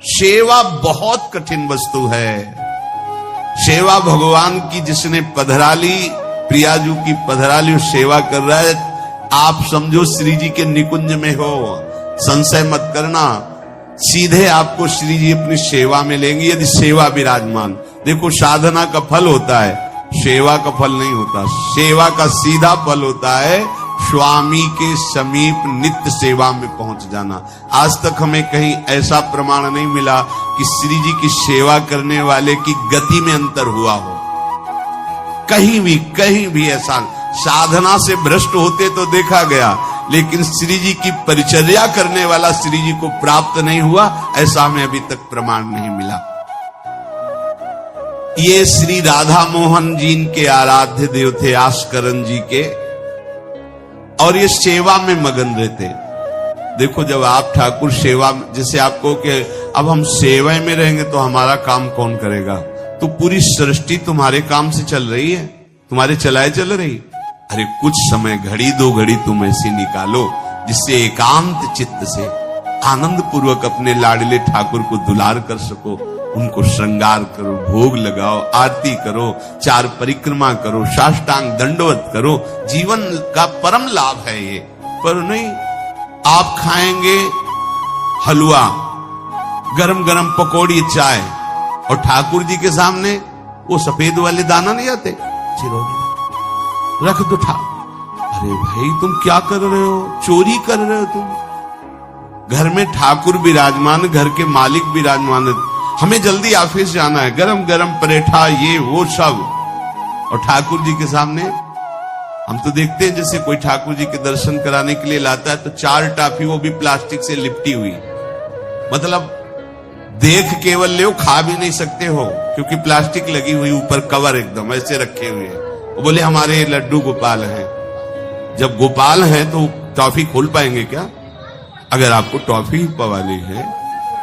सेवा बहुत कठिन वस्तु है। सेवा भगवान की जिसने पधराली, प्रियाजू की पधराली सेवा कर रहा है, आप समझो श्री जी के निकुंज में हो, संशय मत करना, सीधे आपको श्री जी अपनी सेवा में लेंगे यदि सेवा विराजमान। देखो साधना का फल होता है, सेवा का फल नहीं होता। सेवा का सीधा फल होता है स्वामी के समीप नित्य सेवा में पहुंच जाना। आज तक हमें कहीं ऐसा प्रमाण नहीं मिला कि श्री जी की सेवा करने वाले की गति में अंतर हुआ हो। कहीं भी ऐसा साधना से भ्रष्ट होते तो देखा गया, लेकिन श्री जी की परिचर्या करने वाला श्री जी को प्राप्त नहीं हुआ, ऐसा हमें अभी तक प्रमाण नहीं मिला। ये श्री राधा मोहन जी के आराध्य देव थे, आस्करन जी के, और ये सेवा में मगन रहते। देखो जब आप ठाकुर सेवा, जैसे आपको कि अब हम सेवा में रहेंगे तो हमारा काम कौन करेगा, तो पूरी सृष्टि तुम्हारे काम से चल रही है, तुम्हारे चलाए चल रही। अरे कुछ समय, घड़ी दो घड़ी तुम ऐसी निकालो जिससे एकांत चित्त से आनंद पूर्वक अपने लाडले ठाकुर को दुलार कर सको। उनको श्रृंगार करो, भोग लगाओ, आरती करो, 4 परिक्रमा करो, साष्टांग दंडवत करो। जीवन का परम लाभ है ये। पर नहीं, आप खाएंगे हलवा, गरम गरम पकौड़ी, चाय, और ठाकुर जी के सामने वो सफेद वाले दाना नहीं आते, चिरौरी रख दो अरे भाई तुम क्या कर रहे हो, चोरी कर रहे हो तुम। घर में ठाकुर विराजमान, घर के मालिक विराजमान, हमें जल्दी ऑफिस जाना है, गरम गरम परेठा, ये वो सब, और ठाकुर जी के सामने। हम तो देखते हैं जैसे कोई ठाकुर जी के दर्शन कराने के लिए लाता है तो 4 टाफी, वो भी प्लास्टिक से लिपटी हुई, मतलब देख केवल ले, खा भी नहीं सकते हो क्योंकि प्लास्टिक लगी हुई, ऊपर कवर एकदम ऐसे रखे हुए हैं। वो बोले हमारे लड्डू गोपाल हैं। जब गोपाल हैं तो टॉफी खोल पाएंगे क्या? अगर आपको टॉफी पवानी है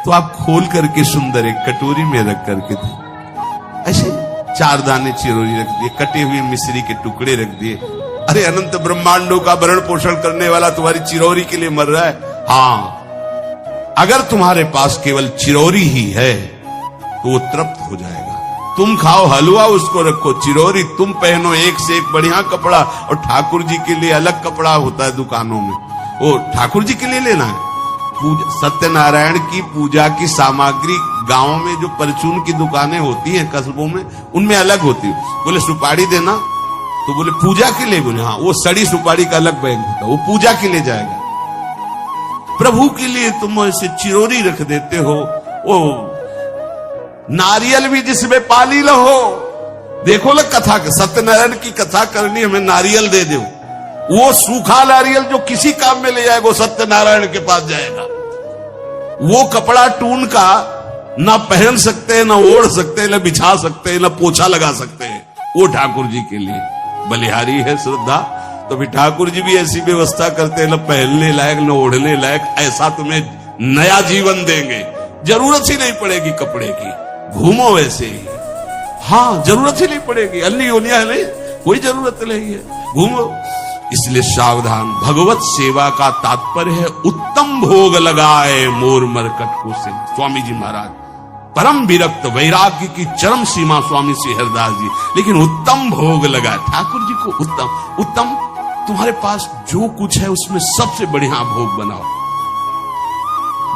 तो आप खोल करके सुंदर एक कटोरी में रख करके दे। ऐसे 4 दाने चिरौरी रख दिए, कटे हुए मिश्री के टुकड़े रख दिए। अरे अनंत ब्रह्मांडों का भरण पोषण करने वाला तुम्हारी चिरौरी के लिए मर रहा है। हाँ, अगर तुम्हारे पास केवल चिरौरी ही है तो वो तृप्त हो जाएगा। तुम खाओ हलवा, उसको रखो चिरौरी, तुम पहनो एक से एक बढ़िया कपड़ा, और ठाकुर जी के लिए अलग कपड़ा होता है दुकानों में, वो ठाकुर जी के लिए लेना है। सत्यनारायण की पूजा की सामग्री गांव में जो परचून की दुकानें होती हैं कस्बों में, उनमें अलग होती है। बोले सुपारी देना, तो बोले पूजा के लिए, बोले हाँ, वो सड़ी सुपारी का अलग बैग होता है, वो पूजा के लिए जाएगा। प्रभु के लिए तुम ऐसे चिरौरी रख देते हो। वो नारियल भी जिसमें पाली लो, देखो ना कथा, सत्यनारायण की कथा करनी, हमें नारियल दे दो। वो सूखा नारियल जो किसी काम में ले जाएगा वो सत्यनारायण के पास जाएगा। वो कपड़ा टून का ना पहन सकते हैं, ना ओढ़ सकते हैं, ना बिछा सकते हैं, ना पोछा लगा सकते हैं, वो ठाकुर जी के लिए बलिहारी है श्रद्धा। तो भी ठाकुर जी भी ऐसी व्यवस्था करते हैं, ना पहनने लायक ना ओढ़ने लायक, ऐसा तुम्हें नया जीवन देंगे, जरूरत ही नहीं पड़ेगी कपड़े की, घूमो वैसे ही। हाँ, जरूरत ही नहीं पड़ेगी, अन्नी ओनिया नहीं, कोई जरूरत नहीं है, घूमो। इसलिए सावधान, भगवत सेवा का तात्पर्य है उत्तम भोग लगाए मोर मरकट को से। स्वामी जी महाराज परम विरक्त, वैराग्य की चरम सीमा स्वामी श्री हरिदास जी, लेकिन उत्तम भोग लगाए ठाकुर जी को। उत्तम तुम्हारे पास जो कुछ है उसमें सबसे बढ़िया भोग बनाओ।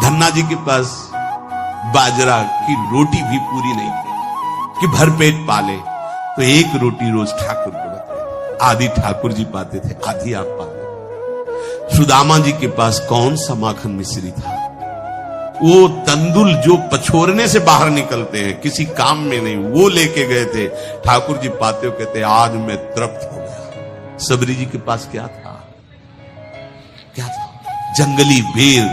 धन्ना जी के पास बाजरा की रोटी भी पूरी नहीं थी कि भरपेट पाले, तो 1 रोटी रोज ठाकुर को रखते। आधी ठाकुर जी पाते थे, आधी आप पाते। सुदामा जी के पास कौन सा माखन मिश्री था? वो तंदुल जो पछोरने से बाहर निकलते हैं, किसी काम में नहीं, वो लेके गए थे। ठाकुर जी पाते हो कहते आज मैं तृप्त हो गया। सबरी जी के पास क्या था? क्या था? जंगली बेर,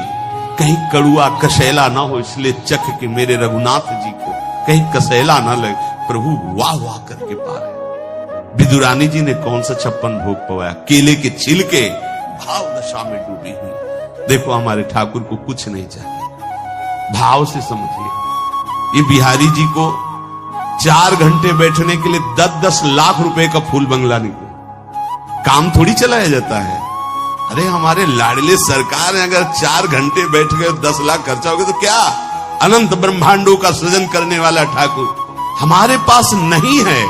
कहीं कड़ुआ कसेला ना हो, इसलिए चख के मेरे रघुनाथ जी को कहीं कसेला ना लगे। प्रभु वाह वाह करके पा रहे। विदुरानी जी ने कौन सा 56 भोग पवाया? केले के छिलके, भाव दशा में डूबी हुई। देखो हमारे ठाकुर को कुछ नहीं चाहिए, भाव से समझिए। ये बिहारी जी को 4 घंटे बैठने के लिए 10-10 लाख रुपए का फूल बंगला निकले, काम थोड़ी चलाया जाता है। अरे हमारे लाडले सरकार है, अगर 4 घंटे बैठ गए 10 लाख खर्चा हो गया तो क्या? अनंत ब्रह्मांडों का सृजन करने वाला ठाकुर हमारे पास नहीं है,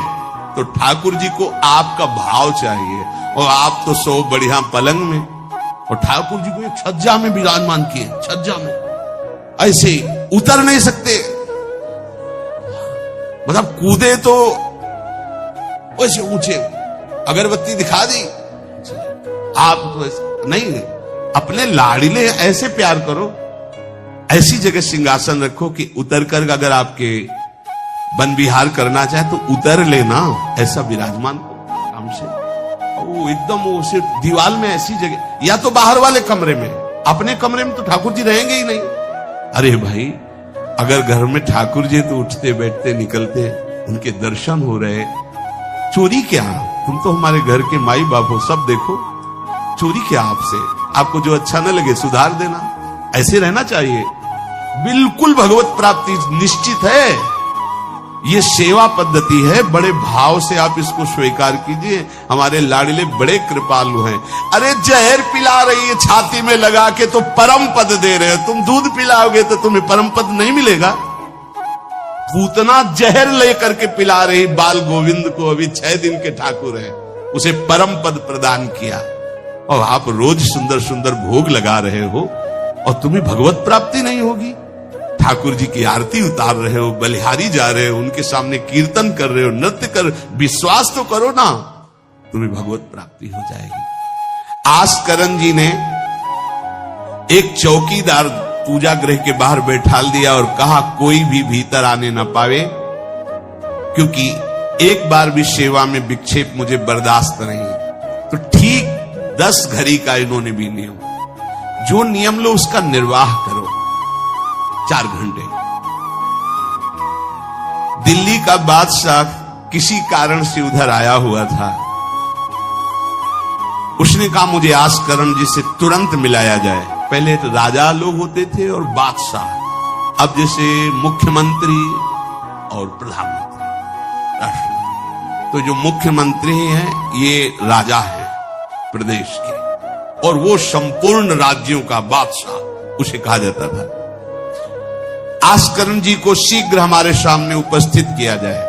तो ठाकुर जी को आपका भाव चाहिए। और आप तो सो बढ़िया पलंग में, और ठाकुर जी को एक छज्जा में विराजमान किए, छज्जा में ऐसे उतर नहीं सकते, मतलब कूदे तो वैसे ऊंचे, अगरबत्ती दिखा दी, आप तो नहीं, अपने लाड़िले ऐसे प्यार करो, ऐसी जगह सिंहासन रखो कि उतर कर अगर आपके वन विहार करना चाहे तो उतर लेना, ऐसा विराजमान आराम से। वो एकदम वो सिर्फ दीवार में ऐसी जगह, या तो बाहर वाले कमरे में, अपने कमरे में तो ठाकुर जी रहेंगे ही नहीं। अरे भाई, अगर घर में ठाकुर जी तो उठते बैठते निकलते, उनके दर्शन हो रहे, चोरी क्या? तुम तो हमारे घर के माई बाप हो, सब देखो, चोरी क्या आपसे? आपको जो अच्छा न लगे सुधार देना, ऐसे रहना चाहिए। बिल्कुल भगवत प्राप्ति निश्चित है, ये सेवा पद्धति है, बड़े भाव से आप इसको स्वीकार कीजिए। हमारे लाडले बड़े कृपालु हैं। अरे जहर पिला रही है छाती में लगा के तो परम पद दे रहे हो, तुम दूध पिलाओगे तो तुम्हें परम पद नहीं मिलेगा। पूतना जहर लेकर के पिला रही बाल गोविंद को, अभी 6 दिन के ठाकुर हैं, उसे परम पद प्रदान किया, और आप रोज सुंदर सुंदर भोग लगा रहे हो और तुम्हें भगवत प्राप्ति नहीं होगी। ठाकुर जी की आरती उतार रहे हो, बलिहारी जा रहे हो, उनके सामने कीर्तन कर रहे हो, नृत्य कर, विश्वास तो करो ना, तुम्हें भगवत प्राप्ति हो जाएगी। आस्करन जी ने एक चौकीदार पूजा गृह के बाहर बैठाल दिया और कहा कोई भी भीतर आने ना पावे, क्योंकि एक बार भी सेवा में विक्षेप मुझे बर्दाश्त नहीं। तो ठीक 10 घड़ी का इन्होंने भी नियम, जो नियम लो उसका निर्वाह करो। 4 घंटे। दिल्ली का बादशाह किसी कारण से उधर आया हुआ था, उसने कहा मुझे आस्करण जी से तुरंत मिलाया जाए। पहले तो राजा लोग होते थे और बादशाह, अब जैसे मुख्यमंत्री और प्रधानमंत्री, राष्ट्रपति। तो जो मुख्यमंत्री हैं ये राजा है प्रदेश के, और वो संपूर्ण राज्यों का बादशाह उसे कहा जाता था। आस्करण जी को शीघ्र हमारे सामने उपस्थित किया जाए।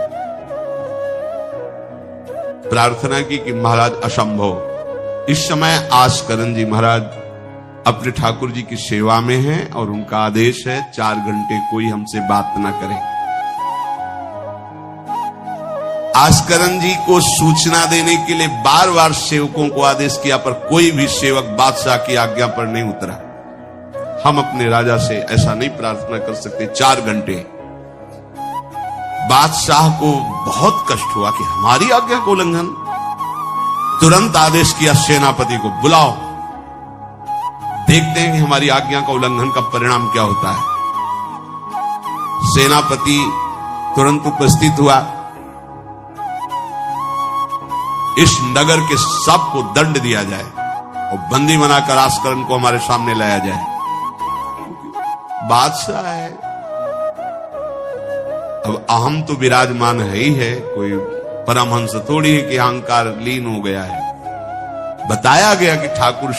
प्रार्थना की कि महाराज असंभव, इस समय आस्करण जी महाराज अपने ठाकुर जी की सेवा में हैं और उनका आदेश है 4 घंटे कोई हमसे बात ना करे। आस्करण जी को सूचना देने के लिए बार बार सेवकों को आदेश किया, पर कोई भी सेवक बादशाह की आज्ञा पर नहीं उतरा। हम अपने राजा से ऐसा नहीं प्रार्थना कर सकते। 4 घंटे बादशाह को बहुत कष्ट हुआ कि हमारी आज्ञा का उल्लंघन। तुरंत आदेश किया सेनापति को बुलाओ, देखते हैं कि हमारी आज्ञा का उल्लंघन का परिणाम क्या होता है। सेनापति तुरंत उपस्थित हुआ। इस नगर के सबको दंड दिया जाए और बंदी बनाकर आस्करण को हमारे सामने लाया जाए। बादशाह है, अब अहम तो विराजमान है ही है, कोई परमहंस थोड़ी है कि अहंकार लीन हो गया है। बताया गया कि ठाकुर